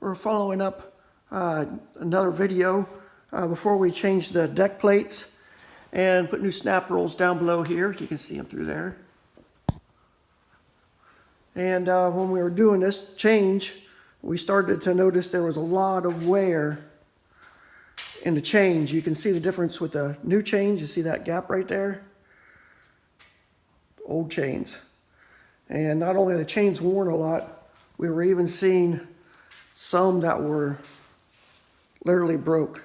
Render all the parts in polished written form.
We're following up another video before we change the deck plates and put new snap rolls down below here. You can see them through there. And when we were doing this change, we started to notice there was a lot of wear in the change. You can see the difference with the new change. You see that gap right there? Old chains. And not only are the chains worn a lot, we were even seeing some that were literally broke.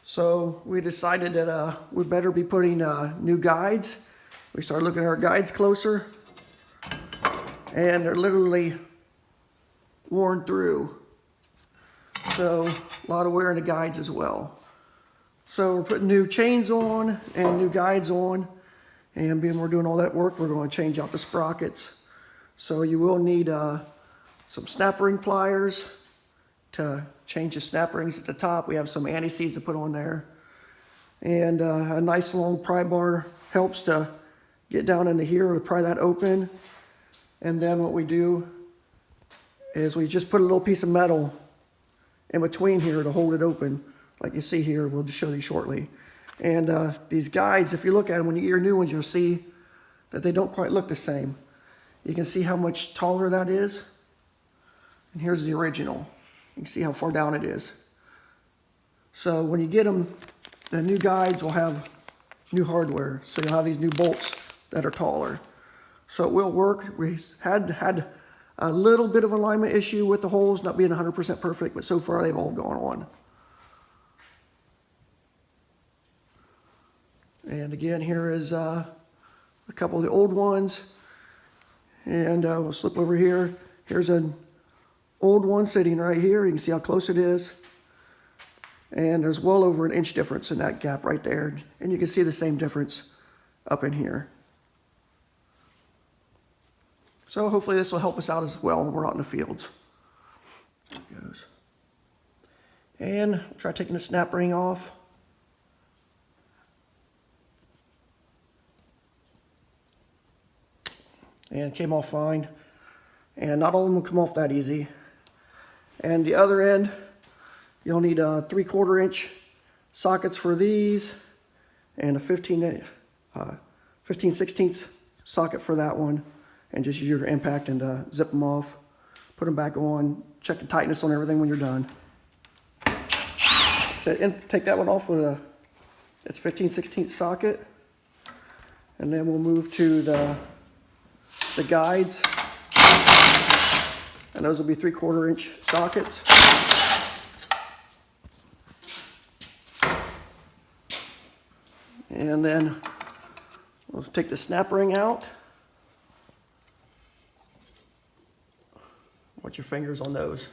So we decided that we better be putting new guides. We started looking at our guides closer, and they're literally worn through. So a lot of wear in the guides as well. So we're putting new chains on and new guides on, and being we're doing all that work, we're going to change out the sprockets. So you will need some snap ring pliers to change the snap rings at the top. We have some anti-seize to put on there. And a nice long pry bar helps to get down into here to pry that open. And then what we do is we just put a little piece of metal in between here to hold it open. Like you see here, we'll just show you shortly. And these guides, if you look at them, when you get your new ones, you'll see that they don't quite look the same. You can see how much taller that is. And here's the original. You can see how far down it is. So when you get them, the new guides will have new hardware. So you'll have these new bolts that are taller. So it will work. We had a little bit of alignment issue with the holes not being 100% perfect, but so far they've all gone on. And again, here is a couple of the old ones. And we'll slip over here. Here's an old one sitting right here. You can see how close it is. And there's well over an inch difference in that gap right there. And you can see the same difference up in here. So hopefully this will help us out as well when we're out in the fields. There it goes. And we'll try taking the snap ring off. And it came off fine. And not all of them will come off that easy. And the other end, you'll need 3/4 inch sockets for these, and a 15/16 socket for that one. And just use your impact and zip them off. Put them back on. Check the tightness on everything when you're done. So take that one off with its 15/16 socket. And then we'll move to the guides, and those will be 3/4 inch sockets. And then we'll take the snap ring out. Watch your fingers on those.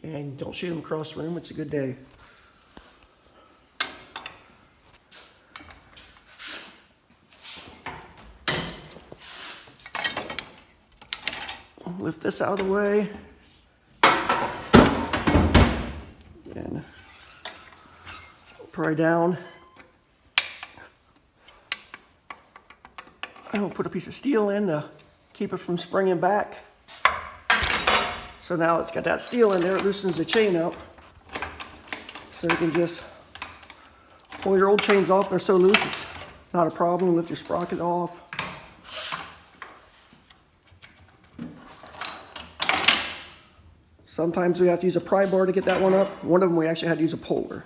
And don't shoot them across the room, it's a good day. Lift this out of the way. And pry down. And we'll put a piece of steel in to keep it from springing back. So now it's got that steel in there, it loosens the chain up. So you can just pull your old chains off, they're so loose, it's not a problem. Lift your sprocket off. Sometimes we have to use a pry bar to get that one up. One of them we actually had to use a puller.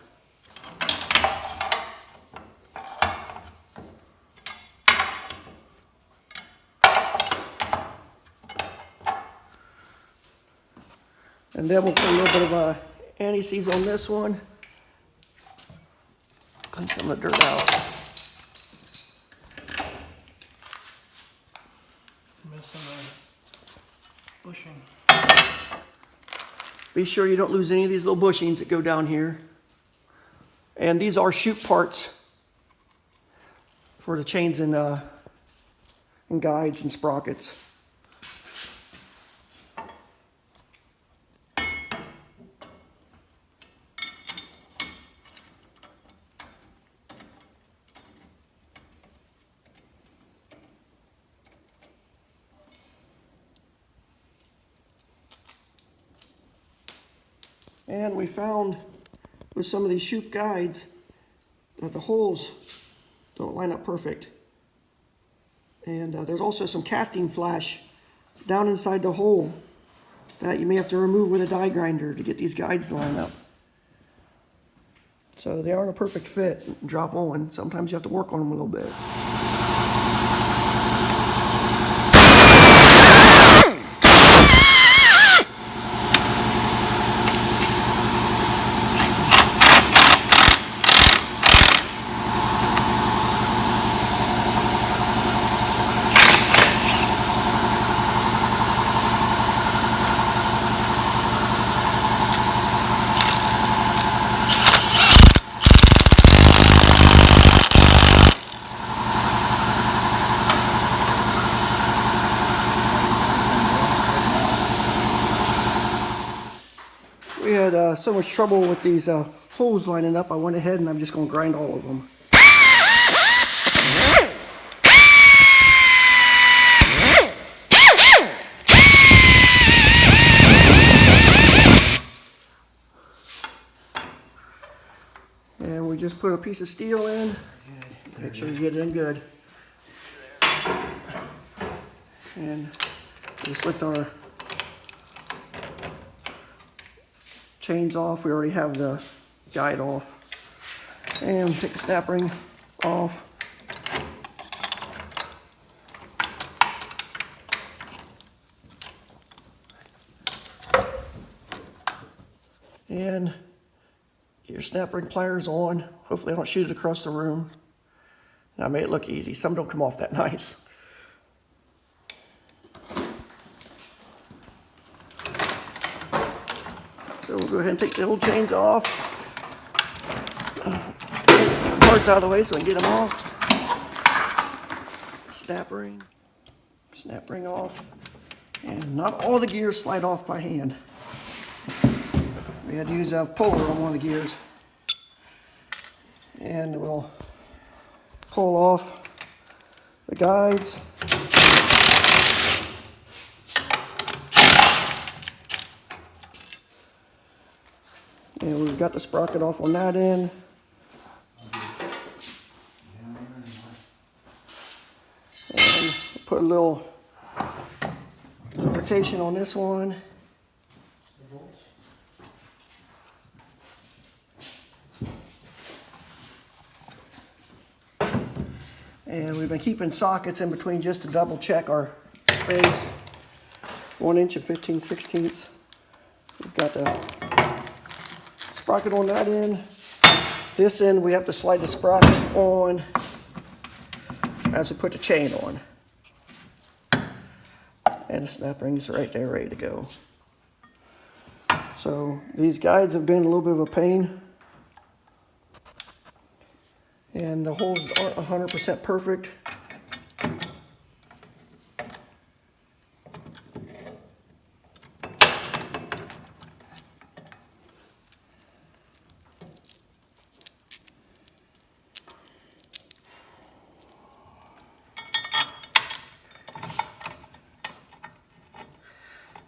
And then we'll put a little bit of anti-seize on this one. Clean some of the dirt out. Missing a bushing. Be sure you don't lose any of these little bushings that go down here. And these are Shoup parts for the chains and guides and sprockets. And we found with some of these Shoup guides that the holes don't line up perfect. And there's also some casting flash down inside the hole that you may have to remove with a die grinder to get these guides to line up. So they aren't a perfect fit, drop on. Sometimes you have to work on them a little bit. We had so much trouble with these holes lining up, I went ahead and I'm just going to grind all of them. And we just put a piece of steel in. Make sure you get it in good. And just lift our chains off. We already have the guide off. And take the snap ring off. And get your snap ring pliers on. Hopefully I don't shoot it across the room. I made it look easy. Some don't come off that nice. So we'll go ahead and take the old chains off. Parts out of the way so we can get them off. Snap ring off. And not all the gears slide off by hand. We had to use a puller on one of the gears. And we'll pull off the guides. And we've got the sprocket off on that end. And put a little lubrication on this one. And we've been keeping sockets in between just to double check our space. 1 inch and 15/16. We've got the sprocket on that end. This end we have to slide the sprocket on as we put the chain on. And the snap ring's right there ready to go. So these guides have been a little bit of a pain. And the holes aren't 100% perfect.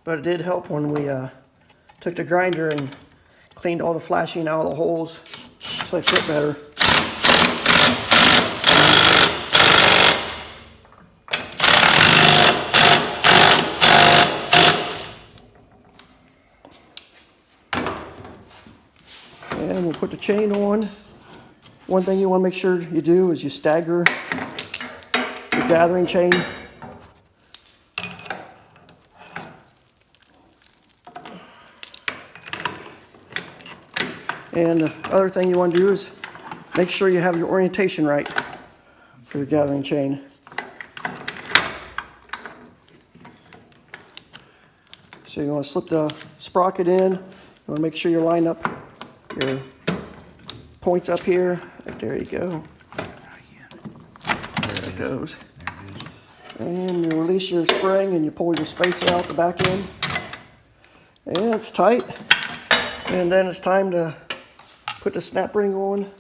But it did help when we took the grinder and cleaned all the flashing out of the holes so they fit better. And we'll put the chain on. One thing you want to make sure you do is you stagger the gathering chain. And the other thing you want to do is make sure you have your orientation right for the gathering chain. So you want to slip the sprocket in. You want to make sure you line up your points up here. There you go. There it goes. And you release your spring and you pull your spacer out the back end. And it's tight. And then it's time to put the snap ring on.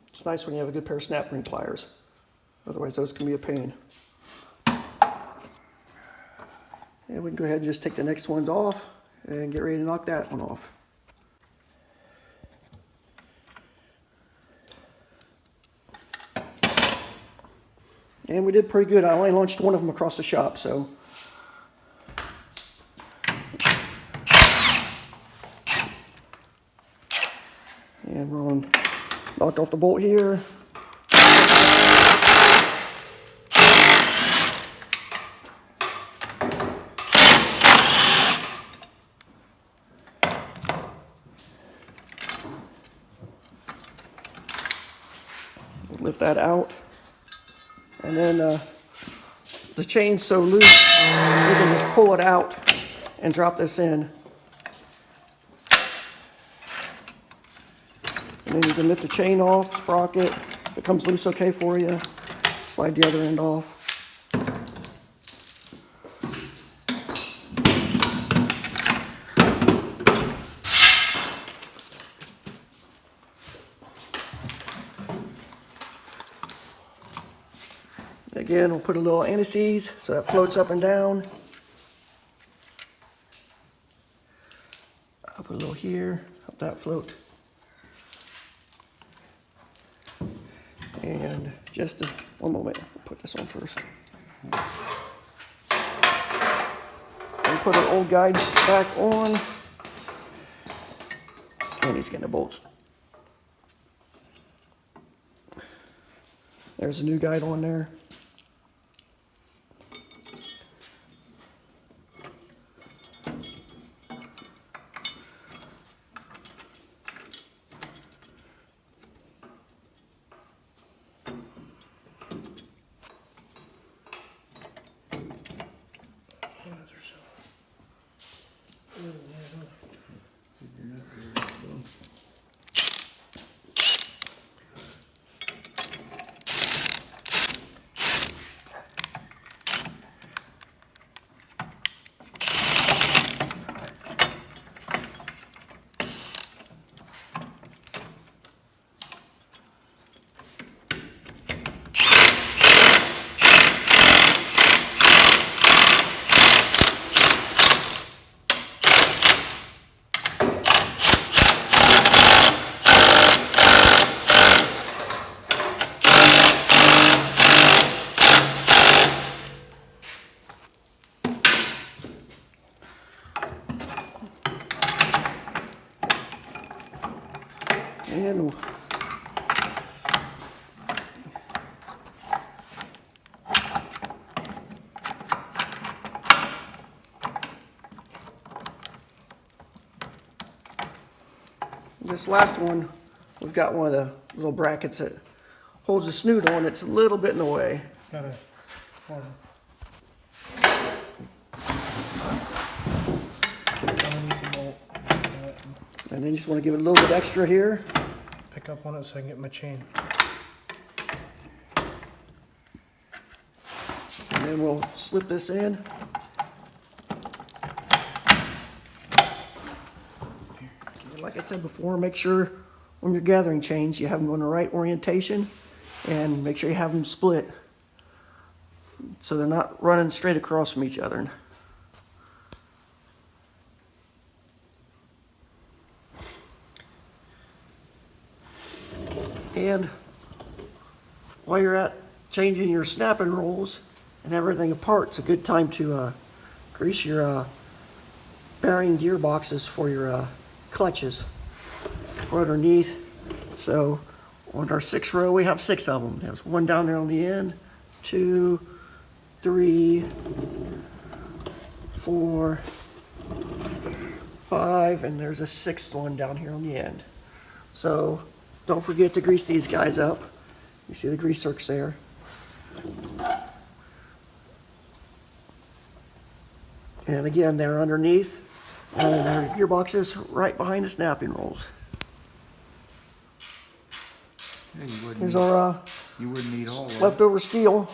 It's nice when you have a good pair of snap ring pliers. Otherwise those can be a pain. And we can go ahead and just take the next ones off and get ready to knock that one off. And we did pretty good. I only launched one of them across the shop, so. And we're on, knocked off the bolt here. Lift that out. And then the chain's so loose, we can just pull it out and drop this in. And then you can lift the chain off, sprocket. If it comes loose okay for you, slide the other end off. Again, we'll put a little anti-seize so that floats up and down. I'll put a little here, help that float. And just one moment, I'll put this on first. And put our old guide back on. And he's getting the bolts. There's a new guide on there. And this last one, we've got one of the little brackets that holds the snoot on. It's a little bit in the way. Got a corner. Underneath the bolt. And then you just want to give it a little bit extra here. Pick up on it so I can get my chain. And then we'll slip this in. And like I said before, make sure when you're gathering chains, you have them in the right orientation and make sure you have them split so they're not running straight across from each other. And while you're at changing your snapping rolls and everything apart, it's a good time to grease your bearing gearboxes for your clutches for underneath. So on our 6 row, we have 6 of them. There's one down there on the end, 2, 3, 4, 5, and there's a 6th one down here on the end. So don't forget to grease these guys up. You see the grease zerks there. And again, they're underneath, and our gearbox is right behind the snapping rolls. Yeah, Here's our you wouldn't need all that. leftover steel.